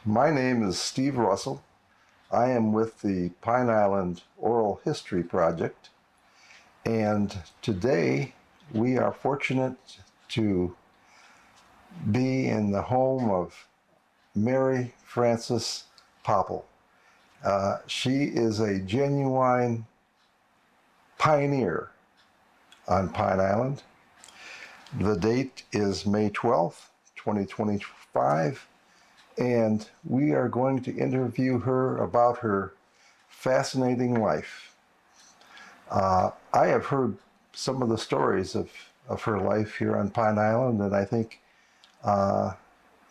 My name is Steve Russell. I am with the Pine Island Oral History Project, and today we are fortunate to be in the home of Mary Frances Poppell. She is a genuine pioneer on Pine Island. The date is May 12th, 2025, and we are going to interview her about her fascinating life. I have heard some of the stories of her life here on Pine Island, and I think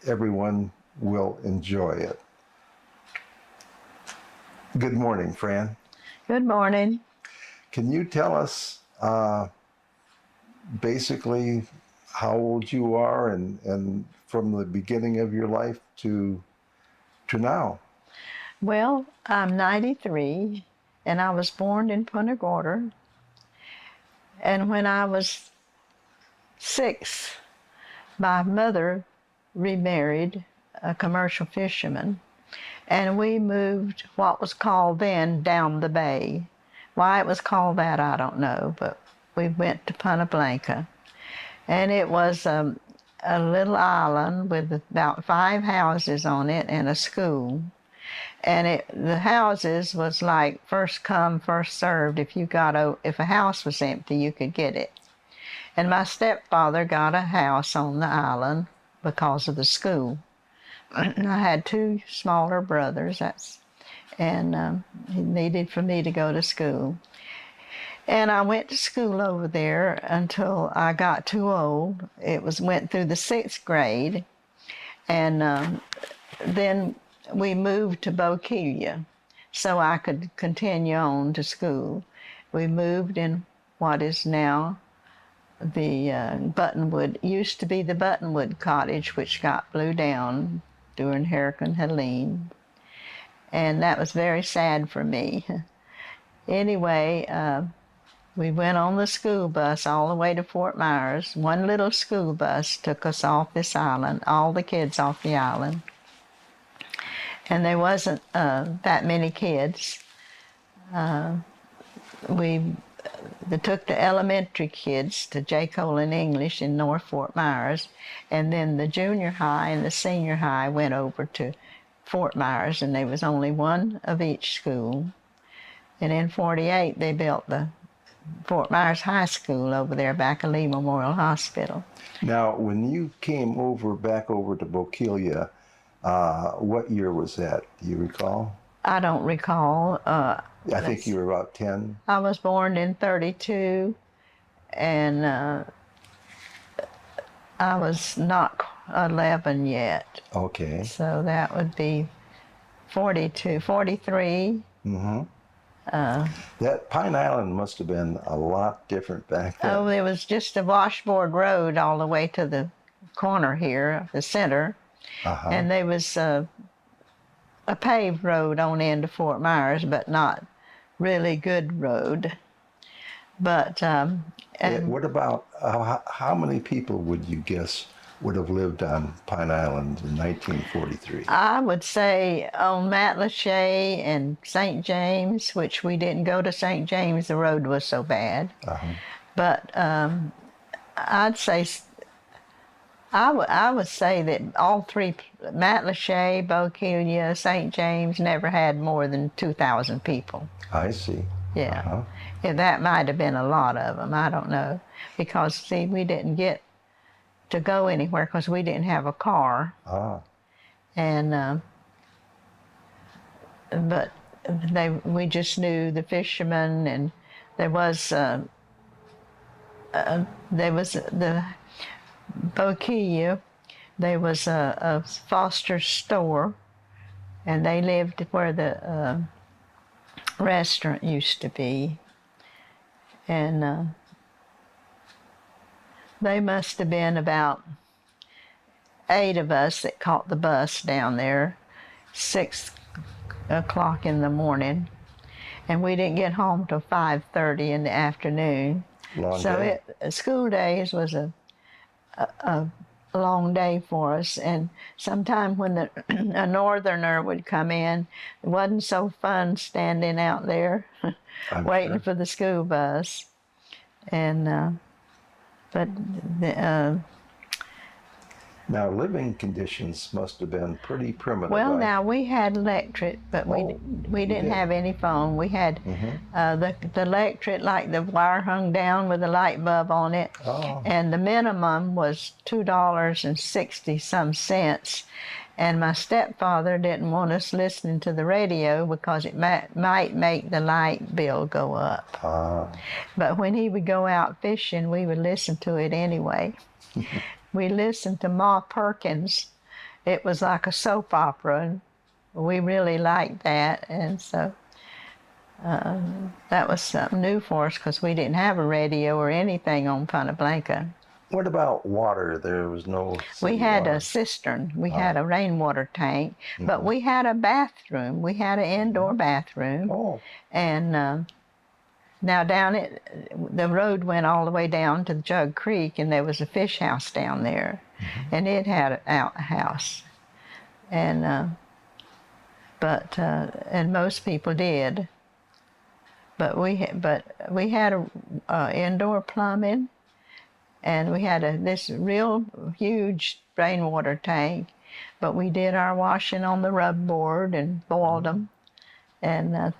everyone will enjoy it. Good morning, Fran. Good morning. Can you tell us basically how old you are and from the beginning of your life to now? Well, I'm 93, and I was born in Punta Gorda. And when I was 6, my mother remarried a commercial fisherman, and we moved what was called then down the bay. Why it was called that, I don't know, but we went to Punta Blanca. And it was a little island with about 5 houses on it and a school. And the houses was like first come, first served. If a house was empty, you could get it. And my stepfather got a house on the island because of the school. And I had 2 smaller brothers, and he needed for me to go to school. And I went to school over there until I got too old. Went through the 6th grade, and then we moved to Boca so I could continue on to school. We moved in what is now the Buttonwood, used to be the Buttonwood Cottage, which got blew down during Hurricane Helene. And that was very sad for me. Anyway, we went on the school bus all the way to Fort Myers. One little school bus took us off this island, all the kids off the island. And there wasn't that many kids. They took the elementary kids to J. Colin English in North Fort Myers, and then the junior high and the senior high went over to Fort Myers, and there was only one of each school. And in 48, they built the Fort Myers High School over there back of Lee Memorial Hospital. Now, when you came back over to Bokelia, what year was that? Do you recall? I don't recall. I think you were about 10. I was born in 32, and I was not 11 yet. Okay. So that would be 42, 43. Mm-hmm. That Pine Island must have been a lot different back then. Oh, there was just a washboard road all the way to the corner here, the center. Uh-huh. And there was a paved road on into Fort Myers, but not really good road. But what about how many people would you guess would have lived on Pine Island in 1943? I would say on Matlacha and St. James, which we didn't go to St. James, the road was so bad. Uh-huh. But I'd say I would say that all 3, Matlacha, Bokelia, St. James, never had more than 2,000 people. I see. Yeah. Uh-huh. Yeah, that might have been a lot of them. I don't know. Because, see, we didn't get to go anywhere because we didn't have a car. Ah. And, but we just knew the fishermen, and there was the Bokelia, there was a Foster's store, and they lived where the restaurant used to be. And they must have been about 8 of us that caught the bus down there, 6 o'clock in the morning. And we didn't get home till 5:30 in the afternoon. Long day. School days was long day for us. And sometime when a northerner would come in, it wasn't so fun standing out there waiting sure. for the school bus. And but Now, living conditions must have been pretty primitive. well, now we had electric, but we didn't did. have any phone. We had the electric, like the wire hung down with a light bulb on it, and the minimum was $2.60 some. And my stepfather didn't want us listening to the radio because it might make the light bill go up. But when he would go out fishing, we would listen to it anyway. We listened to Ma Perkins. It was like a soap opera, and we really liked that. And so that was something new for us because we didn't have a radio or anything on Punta Blanca. What about water? There was no We had water. a cistern. We had a rainwater tank, but we had a bathroom. We had an indoor bathroom. And now down the road went all the way down to Jug Creek, and there was a fish house down there, and it had an outhouse, and and most people did. But we had a indoor plumbing, and we had this real huge rainwater tank. But we did our washing on the rub board and boiled them. And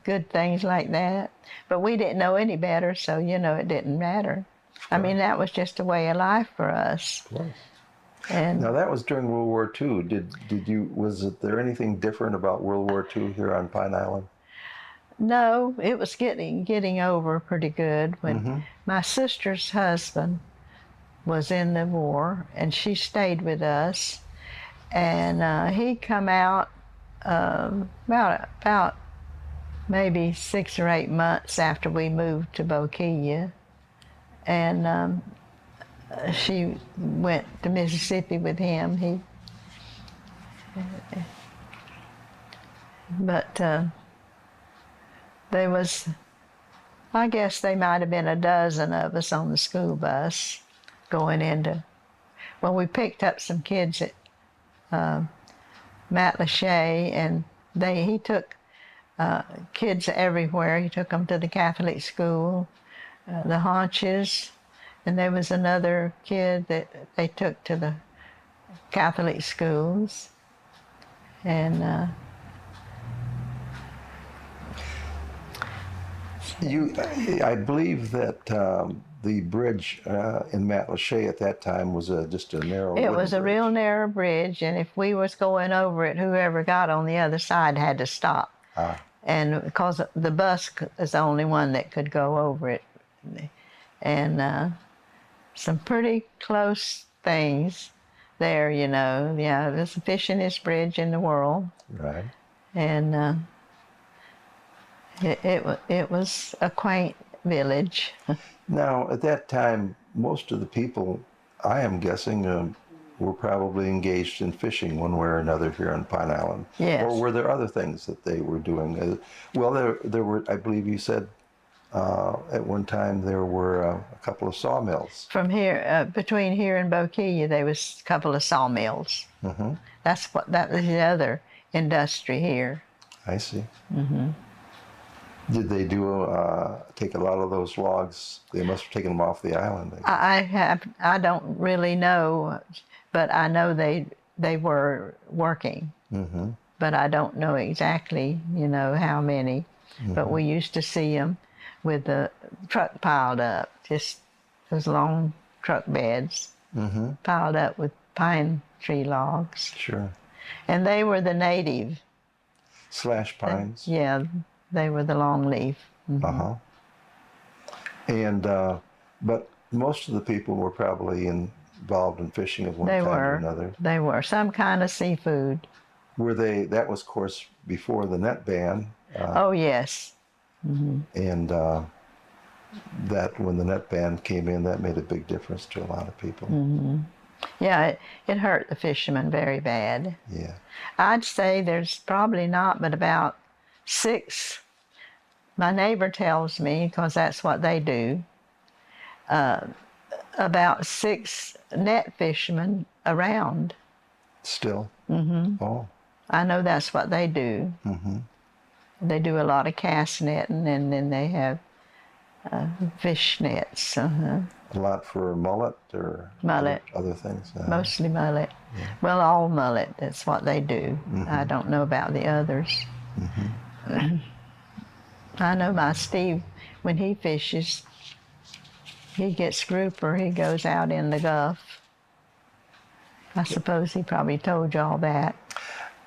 good things like that. But we didn't know any better, so, it didn't matter. I mean, that was just a way of life for us. Of course. And now, that was during World War II. Was there anything different about World War II here on Pine Island? no, it was getting over pretty good when my sister's husband was in the war, and she stayed with us. And he come out about maybe 6 or 8 months after we moved to Boquilla, and she went to Mississippi with him. But there was, I guess there might have been a dozen of us on the school bus going into. Well, we picked up some kids at Matt Lachey, and he took kids everywhere. He took them to the Catholic school, the Haunches, and there was another kid that they took to the Catholic schools. And I believe that the bridge in Matlacha at that time was just a narrow it was a bridge. real narrow bridge, and if we was going over it, whoever got on the other side had to stop. And because the bus is the only one that could go over it. And some pretty close things there, Yeah, there's the fishingest bridge in the world. Right. And it was a quaint village. Now, at that time, most of the people, I am guessing, were probably engaged in fishing one way or another here on Pine Island. Yes. Or were there other things that they were doing? Well, there were, I believe you said, at one time there were a couple of sawmills. From here, between here and Boquilla, there was a couple of sawmills. Mm-hmm. That was the other industry here. I see. Mm-hmm. Did they take a lot of those logs? They must have taken them off the island. I don't really know, but I know they were working. Mm-hmm. But I don't know exactly, how many. Mm-hmm. But we used to see them with the truck piled up, just those long truck beds piled up with pine tree logs. Sure. And they were the native. Slash pines. Yeah. They were the long leaf. Mm-hmm. And but most of the people were probably involved in fishing of one kind or another. They were some kind of seafood. Were they? That was, of course, before the net ban. Oh yes. Mm-hmm. And that when the net ban came in, that made a big difference to a lot of people. Mm-hmm. Yeah, it hurt the fishermen very bad. Yeah. I'd say there's probably not but about 6. My neighbor tells me, because that's what they do, about 6 net fishermen around. Still? Mm-hmm. Oh. I know that's what they do. Mm-hmm. They do a lot of cast netting, and then they have fish nets. A lot for mullet or Mullet. other things? Mostly mullet. Yeah. Well, all mullet, that's what they do. Mm-hmm. I don't know about the others. Mm-hmm. I know my Steve, when he fishes, he gets grouper, he goes out in the Gulf. I suppose he probably told you all that.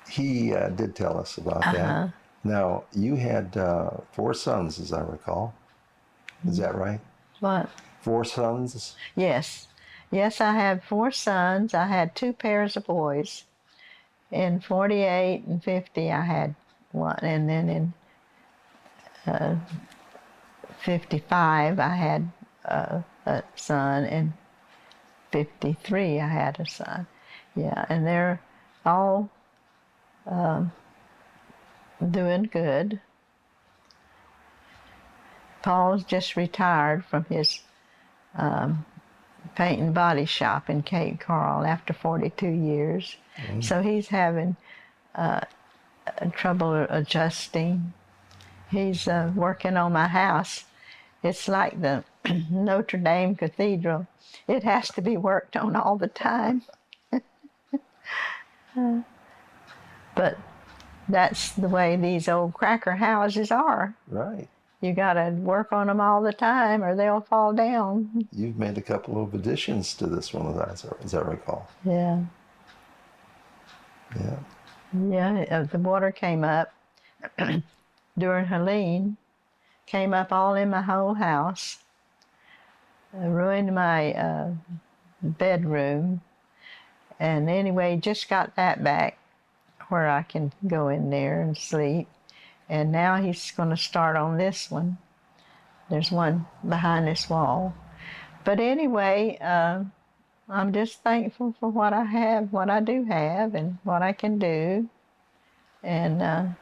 He did tell us about that. Now, you had 4 sons, as I recall. Is that right? What? 4 sons? Yes. Yes, I had 4 sons. I had 2 pairs of boys. In 48 and 50, I had one. And then in 55, I had a son. In 53, I had a son. Yeah, and they're all doing good. Paul's just retired from his paint and body shop in Cape Coral after 42 years. Mm. So he's having trouble adjusting. He's working on my house. It's like the Notre Dame Cathedral. It has to be worked on all the time. But that's the way these old cracker houses are. Right. You got to work on them all the time or they'll fall down. You've made a couple of additions to this one, as I recall. Yeah. Yeah. Yeah, the water came up during Helene, came up all in my whole house, ruined my bedroom, and anyway, just got that back where I can go in there and sleep. And now he's going to start on this one. There's one behind this wall. But anyway, I'm just thankful for what I have, what I do have, and what I can do. And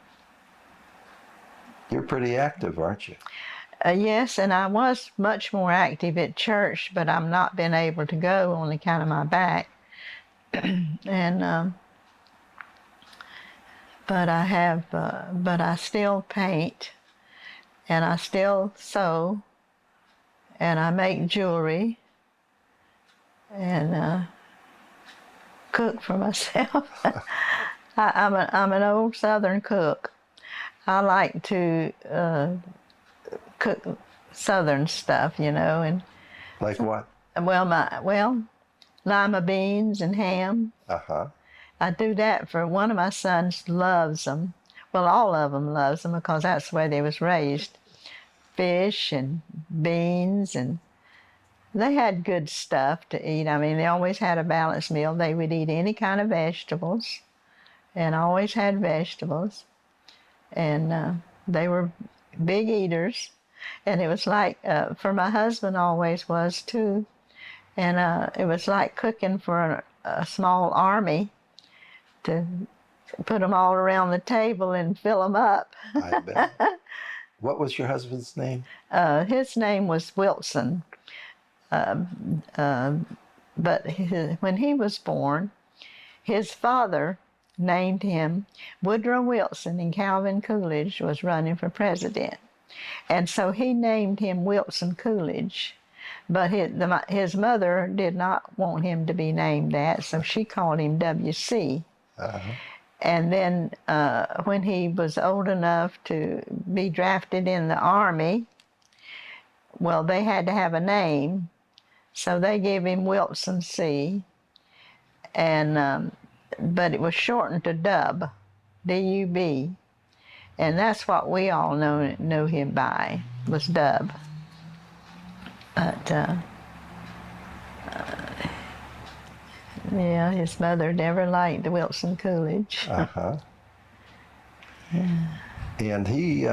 you're pretty active, aren't you? Yes, and I was much more active at church, but I'm not been able to go on account of my back. And but I still paint, and I still sew, and I make jewelry, and cook for myself. I'm an old Southern cook. I like to cook Southern stuff, you know, and like what? Well, lima beans and ham. Uh-huh. I do that for one of my sons. Loves them. Well, all of them loves them because that's the way they was raised. Fish and beans, and they had good stuff to eat. I mean, they always had a balanced meal. They would eat any kind of vegetables, and always had vegetables. And they were big eaters. And it was like, for my husband always was too. And it was like cooking for a small army to put them all around the table and fill them up. I bet. What was your husband's name? His name was Wilson. But when he was born, his father named him Woodrow Wilson, and Calvin Coolidge was running for president. And so he named him Wilson Coolidge. But his mother did not want him to be named that, so she called him W.C. Uh-huh. And then when he was old enough to be drafted in the Army, well, they had to have a name, so they gave him Wilson C. And but it was shortened to Dub, D-U-B. And that's what we all know him by, was Dub. But, yeah, his mother never liked Wilson Coolidge. Uh-huh. Yeah. And he,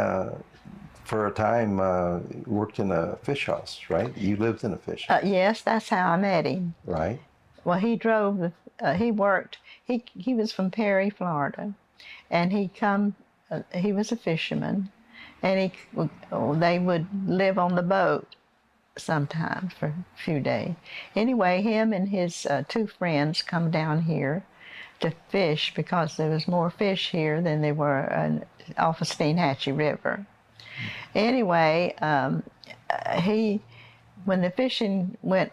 for a time, worked in a fish house, right? You lived in a fish house. Yes, that's how I met him. Right. Well, he drove, he worked, he was from Perry, Florida, and he was a fisherman, and they would live on the boat sometimes for a few days. Anyway, him and his 2 friends come down here to fish because there was more fish here than there were off of Steenhatchee River. Anyway, when the fishing went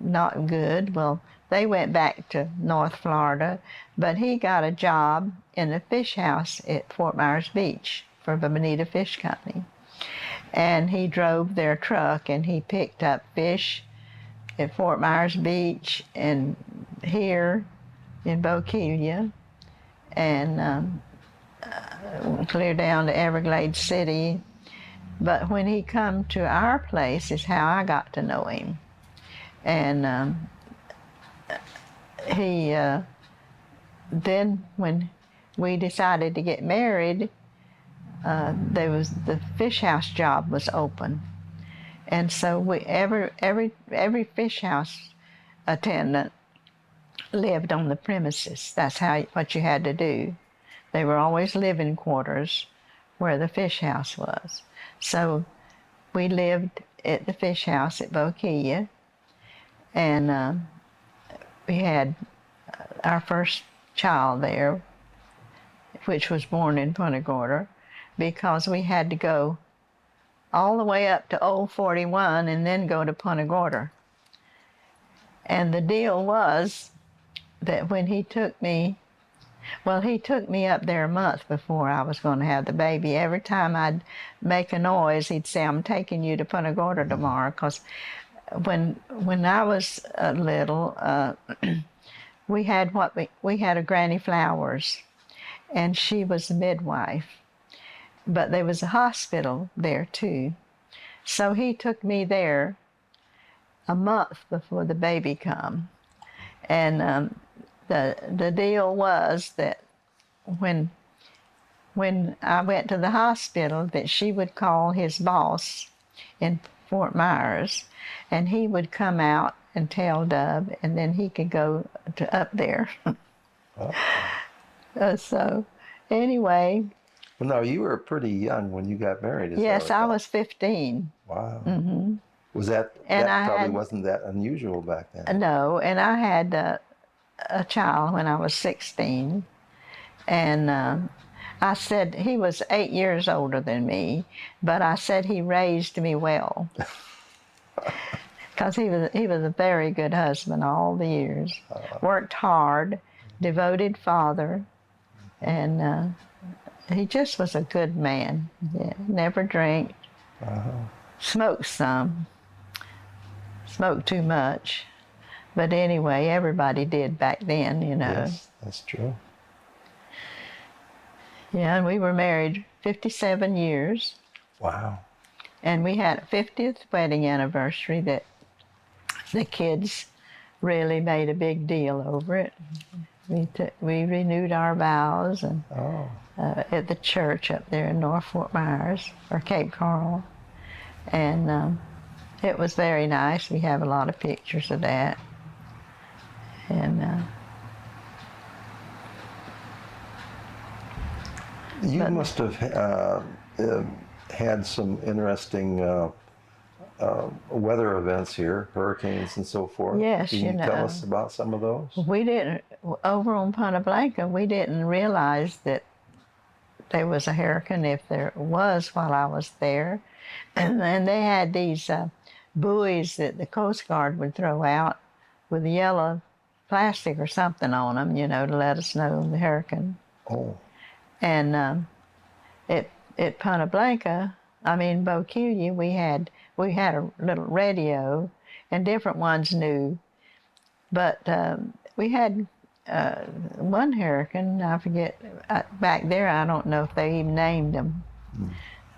not good, well, they went back to North Florida, but he got a job in a fish house at Fort Myers Beach for the Bonita Fish Company. And he drove their truck and he picked up fish at Fort Myers Beach and here in Boquilla and clear down to Everglades City. But when he come to our place is how I got to know him. And then when we decided to get married, the fish house job was open. And so every fish house attendant lived on the premises. That's what you had to do. They were always living quarters where the fish house was. So we lived at the fish house at Boquilla, and we had our first child there, which was born in Punta Gorda, because we had to go all the way up to Old 41 and then go to Punta Gorda. And the deal was that when he took me up there a month before I was going to have the baby. Every time I'd make a noise, he'd say, "I'm taking you to Punta Gorda tomorrow," because when I was little, we had a Granny Flowers, and she was a midwife, but there was a hospital there too. So he took me there a month before the baby come, and the deal was that when I went to the hospital, that she would call his boss in Fort Myers, and he would come out and tell Dub, and then he could go up there. So anyway. Well, now, you were pretty young when you got married. Yes, I was 15. Wow. Mm-hmm. Was that probably wasn't that unusual back then? No, and I had a child when I was 16, and I said he was 8 years older than me, but I said he raised me well, because he was a very good husband all the years, worked hard, devoted father, and he just was a good man. Yeah, never drank, smoked some, smoked too much. But anyway, everybody did back then, you know. Yes, that's true. Yeah, and we were married 57 years. Wow. And we had a 50th wedding anniversary that the kids really made a big deal over it. We renewed our vows and at the church up there in North Fort Myers, or Cape Coral. And it was very nice. We have a lot of pictures of that. And you must have had some interesting weather events here, hurricanes and so forth. Yes, Can you tell us about some of those? We didn't, over on Punta Blanca, we didn't realize that there was a hurricane, if there was, while I was there. And they had these buoys that the Coast Guard would throw out with yellow plastic or something on them, you know, to let us know the hurricane. Oh. And at Punta Blanca, Boquilla, we had a little radio, and different ones knew. But we had one hurricane, I forget, back there, I don't know if they even named them.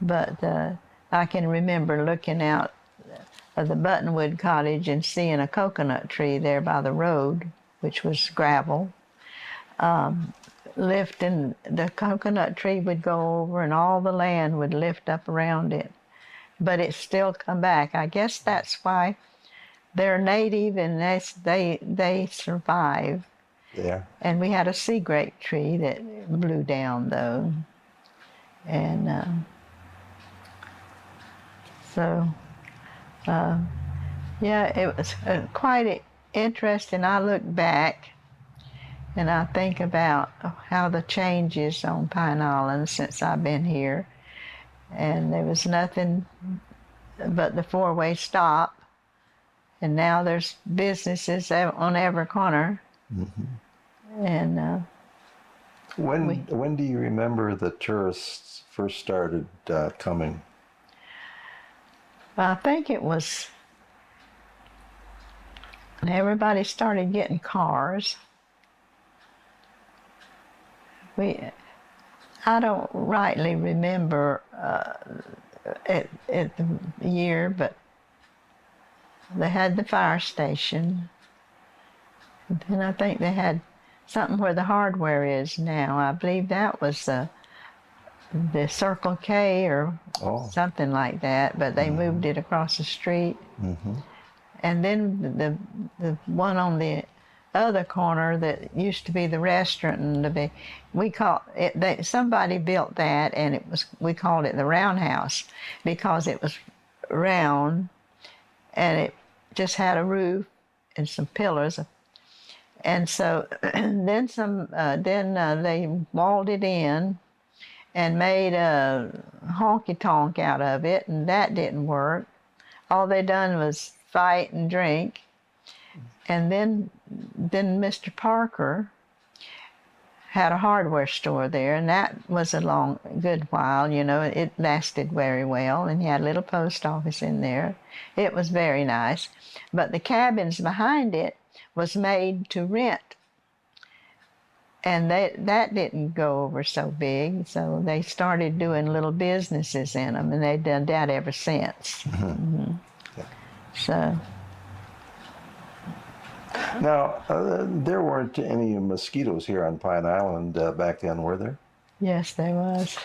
But I can remember looking out of the Buttonwood cottage and seeing a coconut tree there by the road, which was gravel. Lifting, the coconut tree would go over and all the land would lift up around it. But it still come back. I guess that's why they're native and they survive. Yeah. And we had a sea grape tree that blew down, though. And so Yeah, it was quite interesting. I look back and I think about how the changes on Pine Island since I've been here. And there was nothing but the four-way stop. And now there's businesses on every corner. Mm-hmm. And when do you remember the tourists first started coming? I think it was when everybody started getting cars. I don't rightly remember at the year, but they had the fire station. And then I think they had something where the hardware is now. I believe that was the Circle K or something like that, but they moved it across the street. Mm-hmm. And then the one on the other corner that used to be the restaurant, and we call it, somebody built that, and we called it the Roundhouse because it was round and it just had a roof and some pillars. And so then they walled it in and made a honky-tonk out of it, and that didn't work. All they done was fight and drink. And then Mr. Parker had a hardware store there, and that was a good while, you know. It lasted very well, and he had a little post office in there. It was very nice. But the cabins behind it was made to rent, and that didn't go over so big, so they started doing little businesses in them, and they've done that ever since. Mm-hmm. Yeah. So. Now, there weren't any mosquitoes here on Pine Island back then, were there? Yes, there was.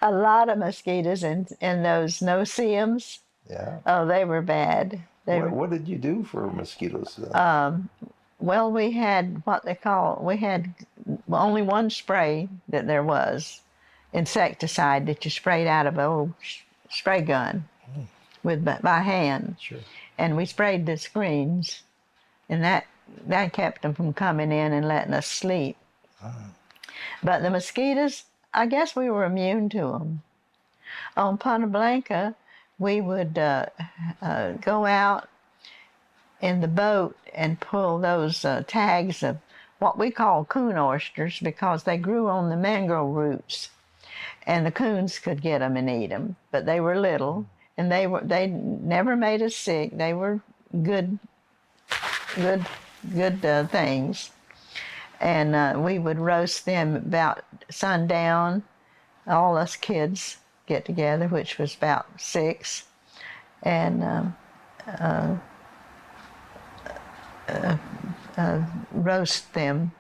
A lot of mosquitoes and those no-see-ums. Yeah. Oh, they were bad. What did you do for mosquitoes? Well, we had only one spray that there was, insecticide that you sprayed out of an old spray gun by hand. Sure. And we sprayed the screens, and that kept them from coming in and letting us sleep. But the mosquitoes, I guess we were immune to them. On Punta Blanca, we would go out in the boat and pull those tags of what we call coon oysters because they grew on the mangrove roots, and the coons could get them and eat them. But they were little, and they never made us sick. They were good things. And we would roast them about sundown. All us kids get together, which was about 6, and roast them,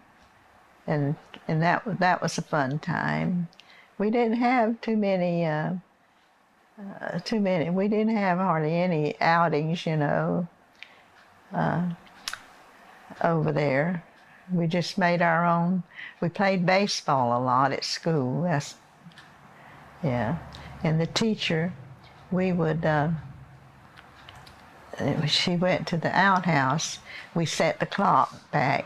and that was a fun time. We didn't have too many. We didn't have hardly any outings, you know, over there. We just made our own. We played baseball a lot at school. Yeah. And the teacher, we would, she went to the outhouse. We set the clock back,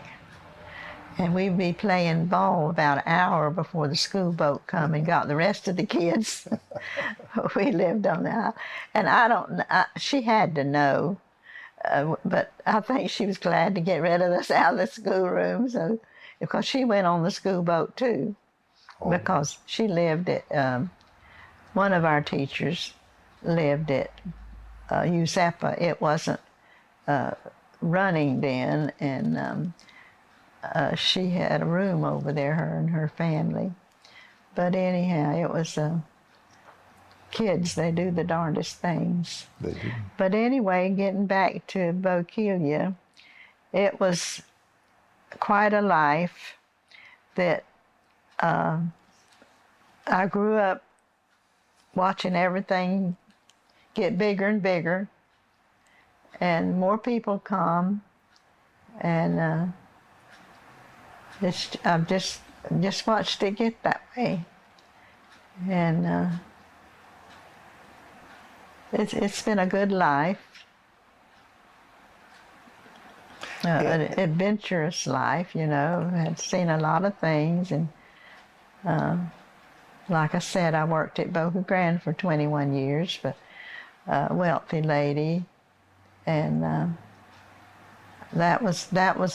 and we'd be playing ball about an hour before the school boat come and got the rest of the kids. We lived on that. And she had to know. But I think she was glad to get rid of us out of the schoolroom, because she went on the school boat too, because she lived at, one of our teachers lived at USEPA. It wasn't running then, and she had a room over there, her and her family. But anyhow, it was kids, they do the darndest things. They do. But anyway, getting back to Bokeelia, it was quite a life that I grew up watching everything get bigger and bigger, and more people come, and I've just watched it get that way. And It's been a good life, an And, adventurous life, you know. I've seen a lot of things, and like I said, I worked at Boca Grande for 21 years, but a wealthy lady, and that was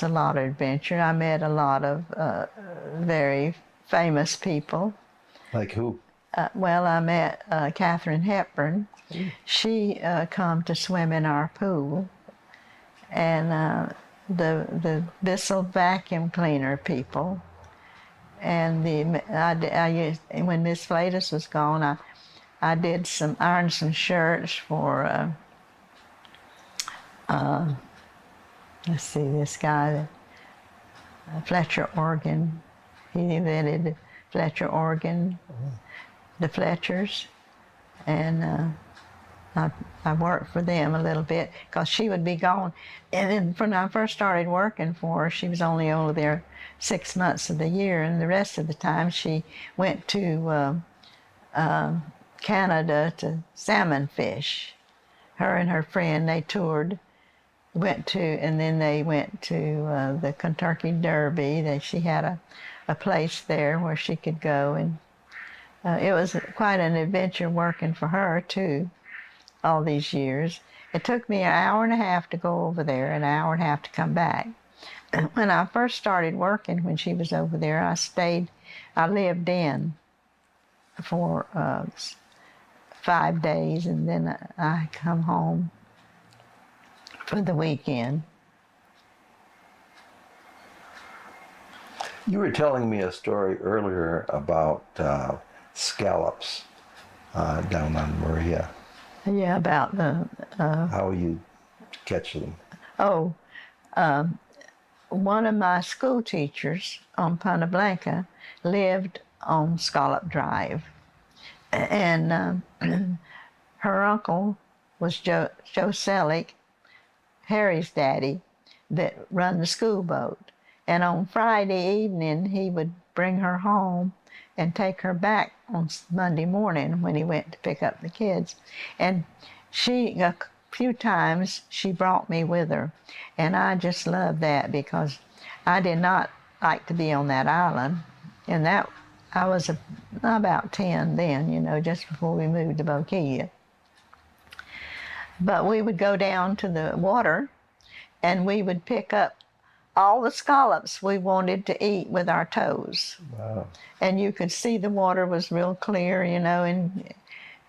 a lot of adventure. I met a lot of very famous people. like who? Well, I met Katharine Hepburn. She come to swim in our pool, and the Bissell vacuum cleaner people, and I used, when Miss Flatus was gone, I did ironed some shirts for let's see, this guy, Fletcher Organ. He invented Fletcher Organ, the Fletchers, and I worked for them a little bit because she would be gone. And then when I first started working for her, she was only over there 6 months of the year, and the rest of the time she went to Canada to salmon fish. Her and her friend, they toured, and then they went to the Kentucky Derby. She had a place there where she could go, and it was quite an adventure working for her too, all these years. It took me an hour and a half to go over there, an hour and a half to come back. When I first started working, when she was over there, I lived in for 5 days, and then I come home for the weekend. You were telling me a story earlier about scallops down on Maria. Yeah, about the, How you catch them. oh, one of my school teachers on Punta Blanca lived on Scallop Drive. And her uncle was Joe Selick, Harry's daddy, that run the school boat. And on Friday evening, he would bring her home and take her back on Monday morning when he went to pick up the kids. And a few times, she brought me with her. And I just loved that because I did not like to be on that island. And I was about 10 then, you know, just before we moved to Boquilla. But we would go down to the water and we would pick up all the scallops we wanted to eat with our toes. Wow. And you could see the water was real clear, you know, and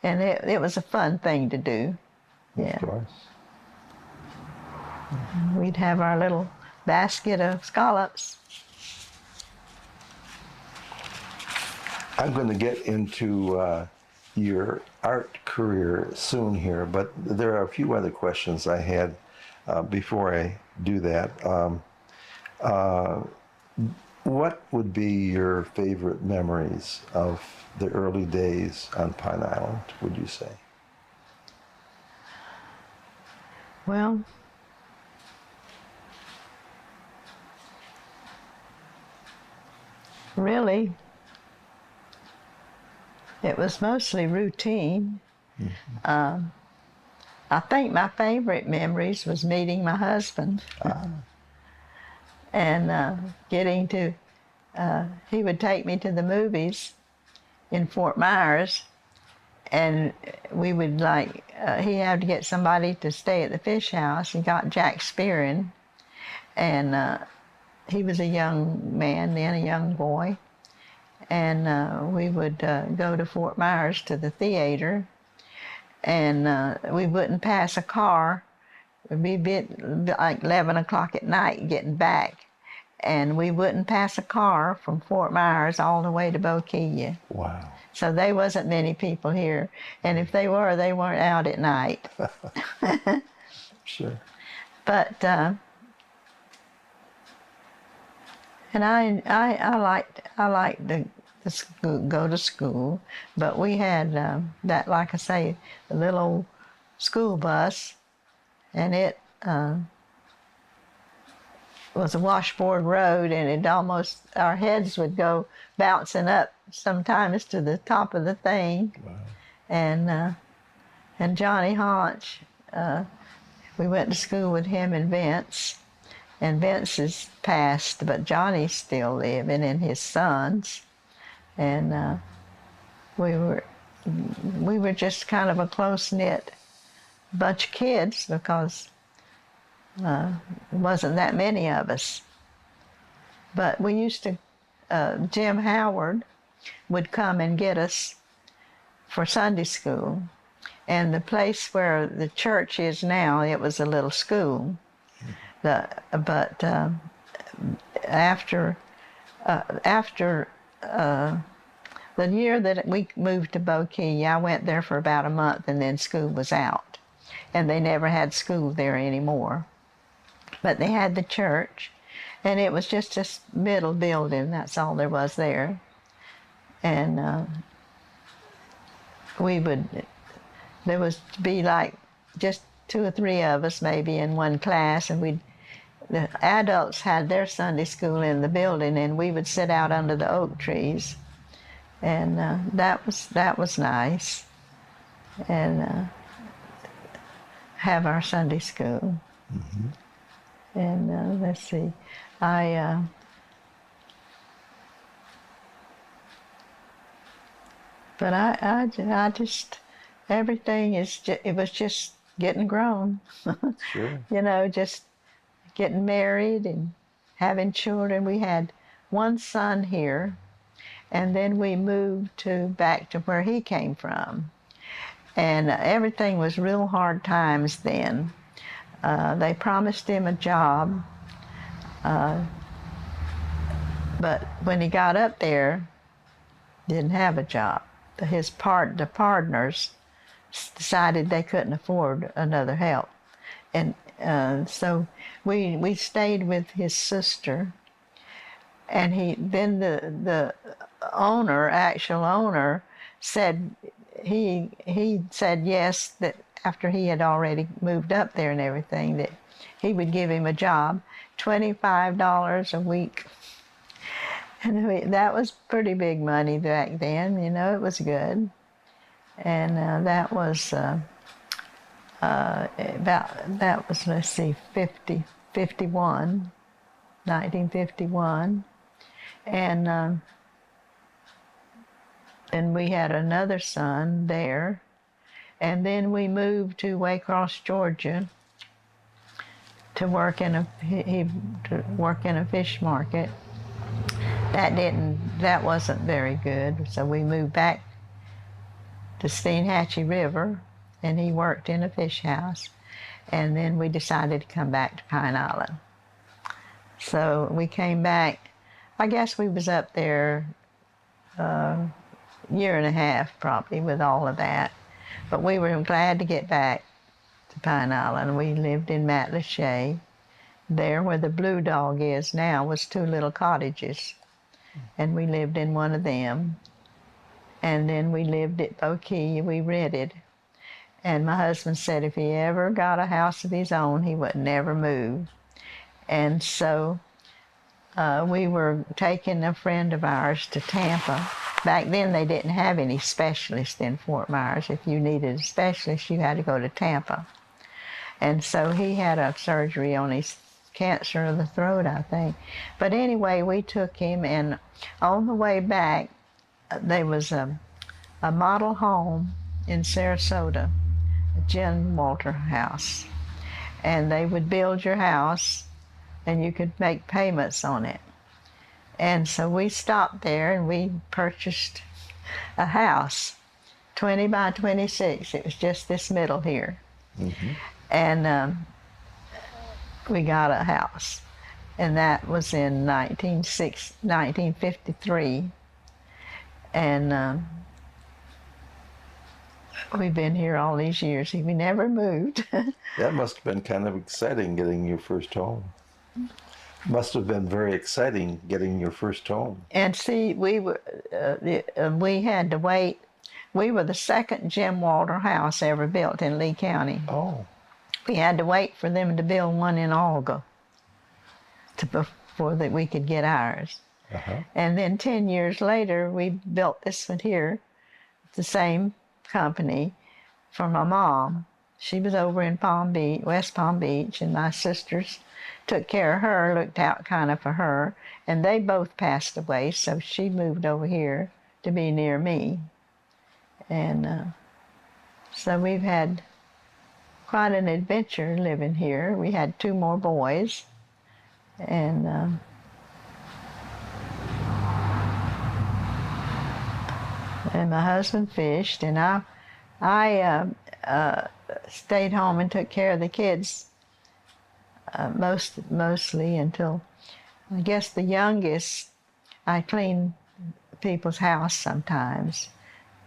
it was a fun thing to do. Yeah. Of course. We'd have our little basket of scallops. I'm going to get into your art career soon here, but there are a few other questions I had before I do that. What would be your favorite memories of the early days on Pine Island, would you say? Well, really, it was mostly routine. Mm-hmm. I think my favorite memories was meeting my husband. And getting to, he would take me to the movies in Fort Myers, and we would he had to get somebody to stay at the fish house. He got Jack Spearin, and he was a young man then, a young boy, and we would go to Fort Myers to the theater, and we wouldn't pass a car. It would be like 11 o'clock at night getting back. And we wouldn't pass a car from Fort Myers all the way to Boquilla. Wow. So there wasn't many people here. And if they were, they weren't out at night. Sure. But, and I liked to go to school. But we had that, like I say, the little school bus, and it was a washboard road, and our heads would go bouncing up sometimes to the top of the thing. Wow. And And Johnny Haunch, we went to school with him and Vince. And Vince is passed, but Johnny's still living, and his sons. And we were just kind of a close-knit bunch of kids because there wasn't that many of us. But we used to, Jim Howard would come and get us for Sunday school. And the place where the church is now, it was a little school. But after the year that we moved to Boquete, I went there for about a month, and then school was out. And they never had school there anymore. But they had the church, and it was just a middle building. That's all there was there. And there was to be like just 2 or 3 of us maybe in one class, and the adults had their Sunday school in the building, and we would sit out under the oak trees, and that was nice, and have our Sunday school. Mm-hmm. And let's see, but I just everything it was just getting grown. Sure. You know, just getting married and having children. We had one son here, and then we moved back to where he came from. And everything was real hard times then. They promised him a job, but when he got up there, didn't have a job. The partners decided they couldn't afford another help. And so we stayed with his sister, and then the actual owner said he said yes, that after he had already moved up there and everything, that he would give him a job, $25 a week. And that was pretty big money back then, you know, it was good. And that was let's see, 1951. And we had another son there. And then we moved to Waycross, Georgia, to work in a fish market. That wasn't very good, so we moved back to Steinhatchee River, and he worked in a fish house. And then we decided to come back to Pine Island. So we came back, I guess we was up there a year and a half probably with all of that. But we were glad to get back to Pine Island. We lived in Matlacha. There where the Blue Dog is now was 2 little cottages, and we lived in one of them. And then we lived at Boquete, we rented. And my husband said if he ever got a house of his own, he would never move. And so we were taking a friend of ours to Tampa. Back then they didn't have any specialists in Fort Myers. If you needed a specialist, you had to go to Tampa. And so he had a surgery on his cancer of the throat, I think. But anyway, we took him, and on the way back, there was a model home in Sarasota, a Jen Walter house. And they would build your house, and you could make payments on it. And so we stopped there, and we purchased a house, 20 by 26. It was just this middle here. Mm-hmm. And we got a house, and that was in 1953. And we've been here all these years. We never moved. That must have been kind of exciting, getting your first home. Must have been very exciting getting your first home. And see, we had to wait. We were the second Jim Walter house ever built in Lee County. Oh. We had to wait for them to build one in Olga before that we could get ours. Uh-huh. And then 10 years later, we built this one here, the same company, for my mom. She was over in Palm Beach, West Palm Beach, and my sisters took care of her, looked out kind of for her, and they both passed away, so she moved over here to be near me. And so we've had quite an adventure living here. We had 2 more boys, and my husband fished, and I stayed home and took care of the kids mostly until, I guess, the youngest. I cleaned people's house sometimes,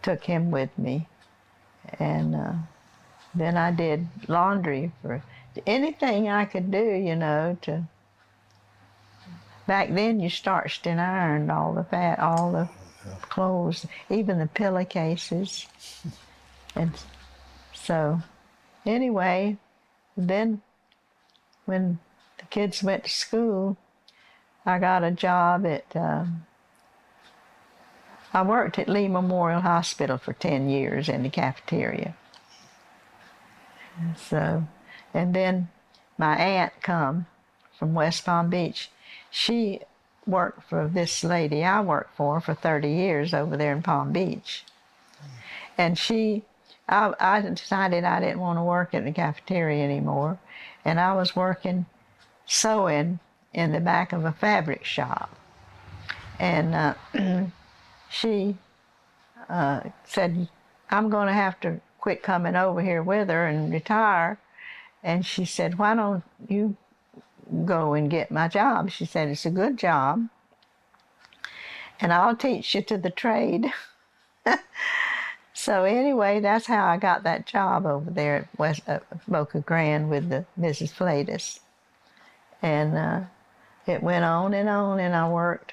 took him with me, and then I did laundry for anything I could do, you know. Back then you starched and ironed all the clothes, even the pillowcases. And so, anyway, then when the kids went to school, I got a job at, I worked at Lee Memorial Hospital for 10 years in the cafeteria. So, and then my aunt come from West Palm Beach. She worked for this lady I worked for 30 years over there in Palm Beach. And I decided I didn't want to work at the cafeteria anymore, and I was working sewing in the back of a fabric shop. And she said, I'm going to have to quit coming over here with her and retire. And she said, why don't you go and get my job? She said, it's a good job, and I'll teach you to the trade. So anyway, that's how I got that job over there at Boca Grande with the Mrs. Flatus. And it went on, and I worked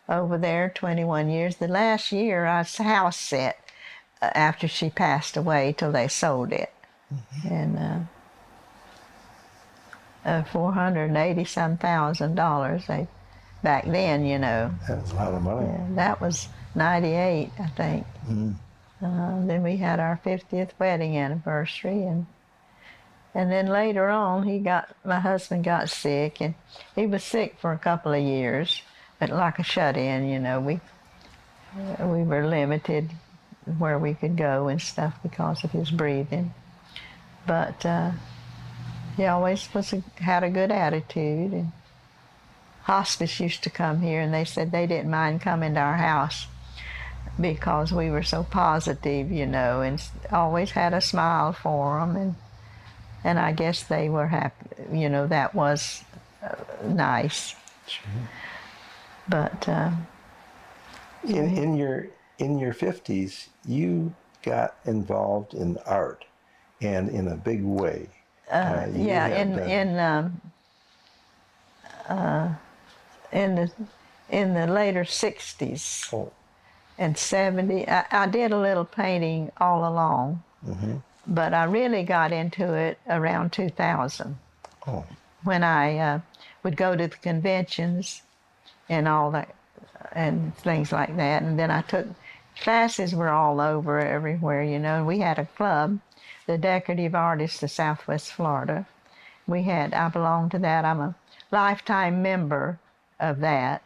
over there 21 years. The last year I was house set after she passed away till they sold it. And $480-some thousand, back then, you know. That was a lot of money. Yeah, that was 98, I think. Then we had our 50th wedding anniversary, and then later on, my husband got sick, and he was sick for a couple of years, but like a shut-in, you know. We were limited where we could go and stuff because of his breathing, but he always had a good attitude. And hospice used to come here, and they said they didn't mind coming to our house because we were so positive, you know, and always had a smile for them. And I guess they were happy, you know. That was nice. Sure. But in your 50s, you got involved in art, and in a big way. Yeah, in the later 60s. Oh. And 70, I did a little painting all along, but I really got into it around 2000. Oh. When I would go to the conventions and all that, and things like that. And then I took classes, were all over everywhere, you know. We had a club, the Decorative Artists of Southwest Florida. I belonged to that. I'm a lifetime member of that.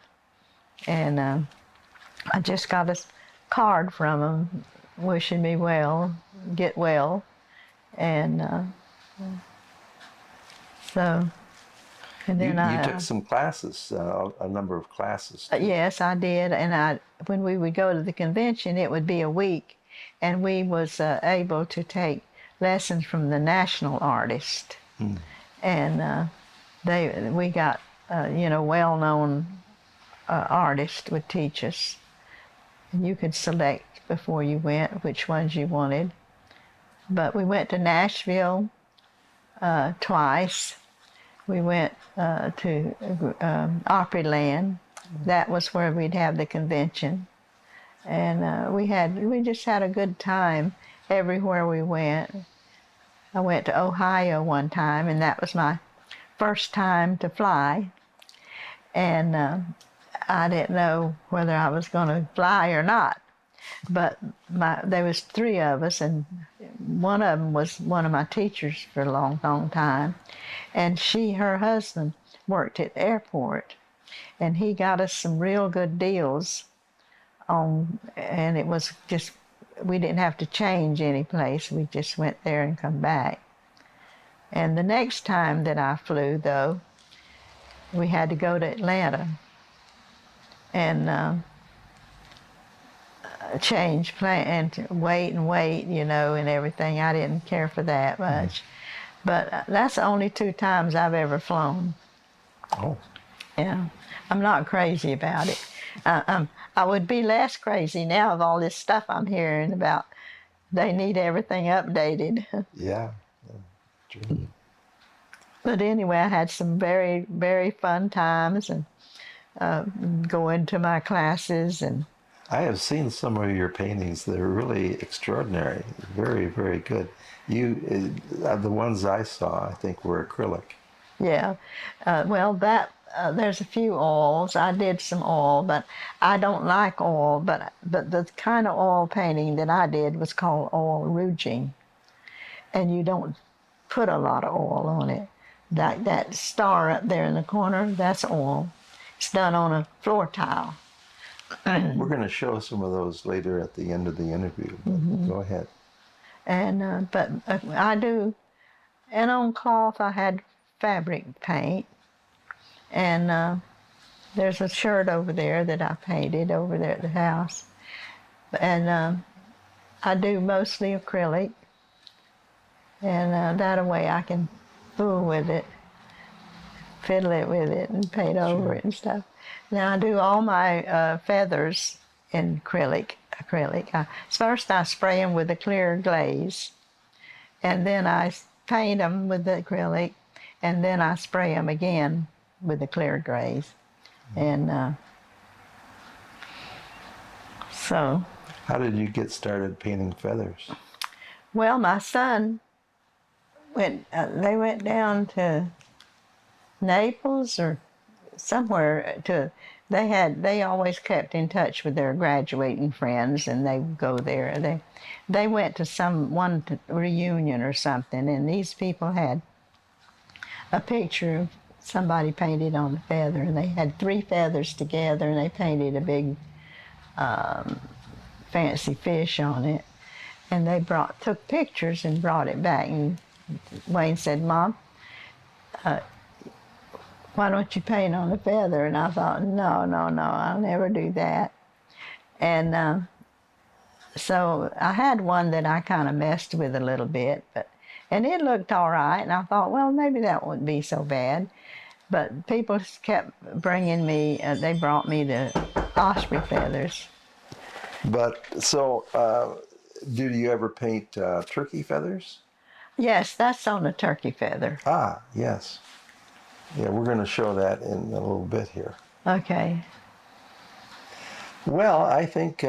And I just got a card from them wishing me well, get well. And so, and then you took some classes, a number of classes. Yes, I did. And when we would go to the convention, it would be a week, and we was able to take lessons from the national artist. And we got, you know, well-known artists would teach us. And you could select before you went which ones you wanted. But we went to Nashville twice. We went to Opryland. That was where we'd have the convention. And we just had a good time everywhere we went. I went to Ohio one time, and that was my first time to fly. And I didn't know whether I was going to fly or not. But there was three of us, and one of them was one of my teachers for a long, long time. And her husband worked at the airport, and he got us some real good deals and it was just, we didn't have to change any place. We just went there and come back. And the next time that I flew, though, we had to go to Atlanta and change plan and wait, you know, and everything. I didn't care for that much. But that's the only 2 times I've ever flown. Oh. Yeah. I'm not crazy about it. I would be less crazy now of all this stuff I'm hearing about. They need everything updated. Yeah. True. But anyway, I had some very, very fun times and going to my classes. And I have seen some of your paintings. They're really extraordinary. Very, very good. The ones I saw, I think, were acrylic. yeah, there's a few oils. I did some oil, but I don't like oil. But the kind of oil painting that I did was called oil rouging, and you don't put a lot of oil on it. That star up there in the corner, that's oil. It's done on a floor tile. We're going to show some of those later at the end of the interview. But go ahead. And but I do, and on cloth I had fabric paint, and there's a shirt over there that I painted over there at the house, and I do mostly acrylic, and that way I can fool with it, fiddle it with it, and paint over it and stuff. Now I do all my feathers in acrylic. First I spray them with a clear glaze, and then I paint them with the acrylic, and then I spray them again with the clear glaze. And so. How did you get started painting feathers? Well, my son they went down to Naples or somewhere they always kept in touch with their graduating friends, and they would go there. They went to one reunion or something, and these people had a picture of somebody painted on the feather, and they had 3 feathers together, and they painted a big fancy fish on it, and they took pictures and brought it back. And Wayne said, "Mom, why don't you paint on the feather?" And I thought, no, I'll never do that. And so I had one that I kind of messed with a little bit, and it looked all right. And I thought, well, maybe that wouldn't be so bad. But people kept bringing me, they brought me the osprey feathers. But so, do you ever paint turkey feathers? Yes, that's on a turkey feather. Ah, yes. Yeah, we're going to show that in a little bit here. Okay. Well, I think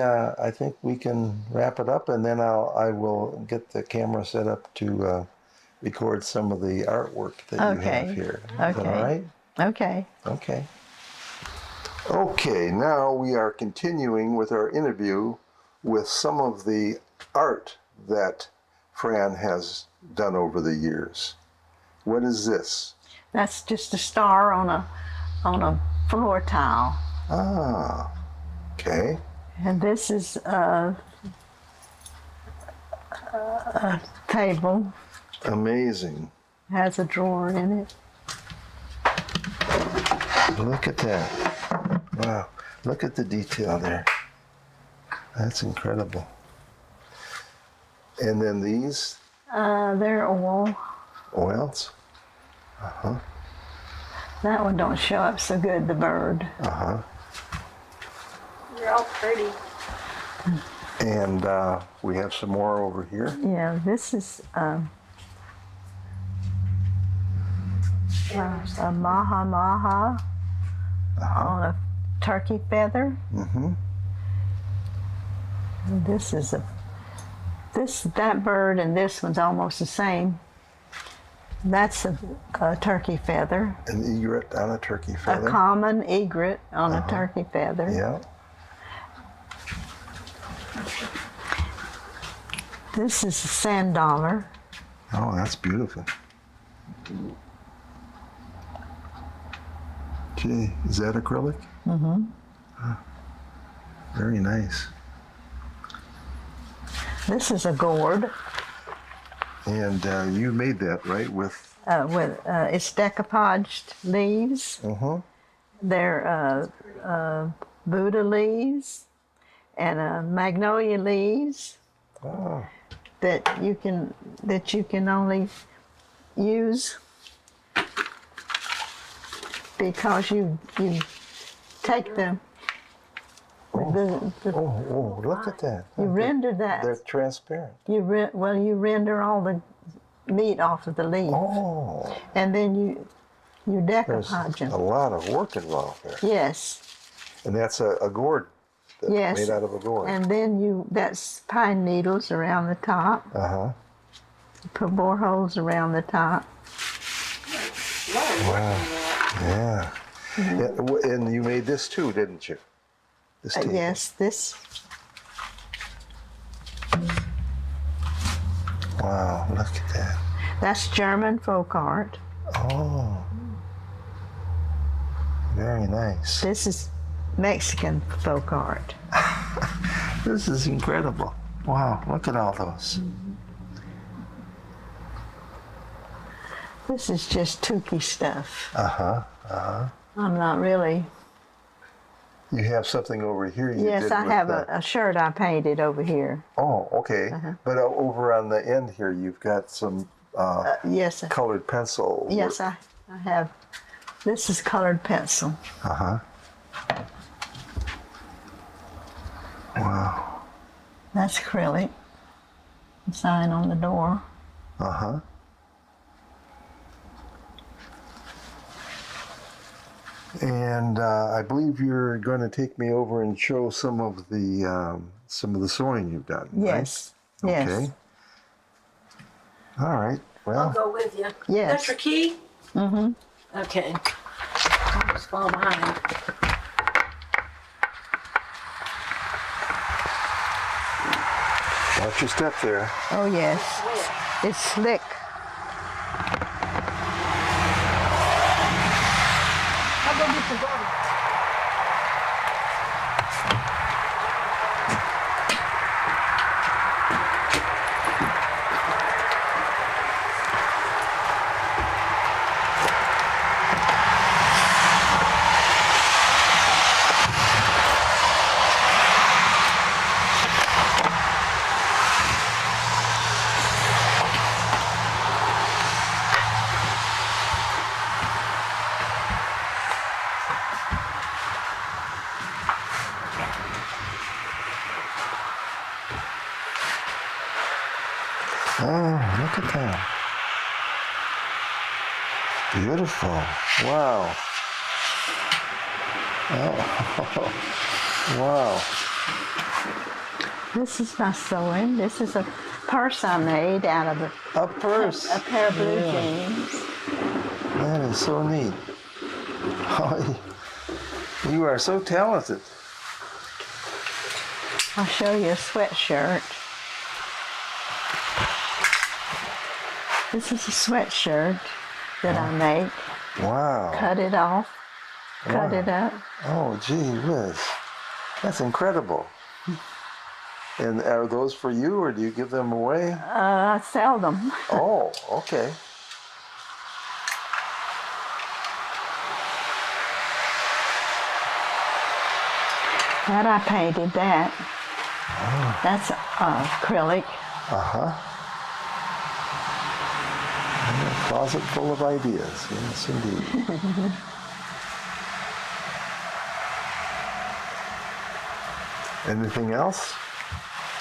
we can wrap it up, and then I will get the camera set up to record some of the artwork that you have here. Is that all right? Okay. Okay. Okay, now we are continuing with our interview with some of the art that Fran has done over the years. What is this? That's just a star on a floor tile. Ah, okay. And this is a table. Amazing. Has a drawer in it. Look at that. Wow. Look at the detail there. That's incredible. And then these? They're oil. Oils? Uh-huh. That one don't show up so good, the bird. Uh-huh. They're all pretty. And we have some more over here. Yeah, this is a maha on a turkey feather. Mm-hmm. And this is that bird, and this one's almost the same. That's a turkey feather. An egret on a turkey feather. A common egret on a turkey feather. Yeah. This is a sand dollar. Oh, that's beautiful. Gee, is that acrylic? Mm-hmm. Very nice. This is a gourd. And you made that, right? With It's decoupaged leaves. uh-huh. They're Buddha leaves and magnolia leaves Oh. that you can only use because you take them. Oh, look at that. You render that. They're transparent. You render all the meat off of the leaf, Oh. and then you There's decoupage them. a lot of work involved there. Yes. And that's a gourd. That's Yes. made out of a gourd. And then that's pine needles around the top. Uh-huh. Put boreholes around the top. Wow. Yeah. Yeah. And you made this too, didn't you? This table. Yes, this. Wow, look at that. That's German folk art. Oh. Very nice. This is Mexican folk art. This is incredible. Wow, look at all those. This is just Tukey stuff. Uh-huh, uh-huh. I'm not really. You have something over here you Yes, did I with have the- a shirt I painted over here. Oh, okay. But over on the end here, you've got some Yes, colored pencil. yes, I have. This is colored pencil. Uh-huh. Wow. That's acrylic. Sign on the door. Uh-huh. And I believe you're going to take me over and show some of the sewing you've done. Yes. Right? Yes. Okay. All right. I'll Well, go with you. Yes. That's your key? Mm-hmm. Okay. I'll just fall behind. watch your step there. Oh yes. It's slick. I'll go get the garden. Oh, look at that. Beautiful. Wow. Oh, wow. This is my sewing. This is a purse I made out of A purse. a pair of blue jeans. That is so neat. Oh, you are so talented. I'll show you a sweatshirt. This is a sweatshirt that I make. Wow. Cut it off, cut Wow. it up. Oh, gee whiz. That's incredible. And are those for you, or do you give them away? I sell them. Oh, okay. That I painted that. That's acrylic. Uh-huh. And a closet full of ideas. Yes, indeed. Anything else?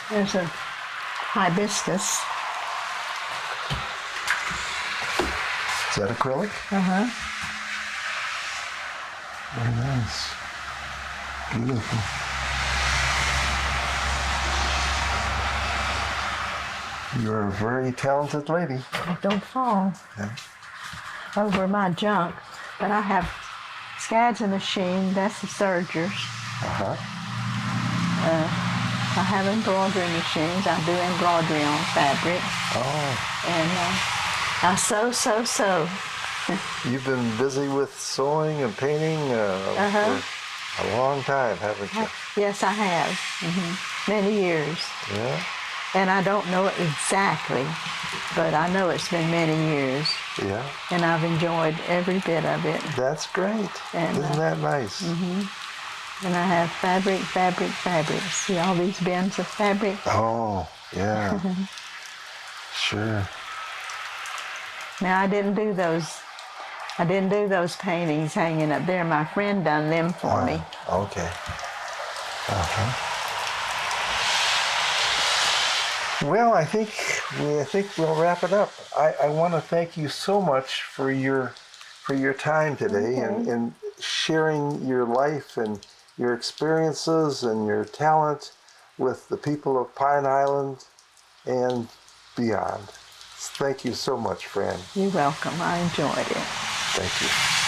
There's a hibiscus. Is that acrylic? Uh-huh. Very nice. Beautiful. You're a very talented lady. Don't fall Yeah. over my junk. But I have scads machine. That's the sergers. Uh-huh. I have embroidery machines. I do embroidery on fabric. Oh, And I sew. you've been busy with sewing and painting Uh-huh. for a long time, haven't you? Yes, I have. Many years. Yeah, And I don't know it exactly, but I know it's been many years. yeah. And I've enjoyed every bit of it. That's great. And, Isn't that nice? And I have fabric. See all these bins of fabric? Oh, yeah. Sure. Now, I didn't do those paintings hanging up there. My friend done them for me. Okay. Uh-huh. Well, I think we'll wrap it up. I want to thank you so much for your time today and sharing your life and your experiences and your talent with the people of Pine Island and beyond. Thank you so much, Fran. You're welcome. I enjoyed it. Thank you.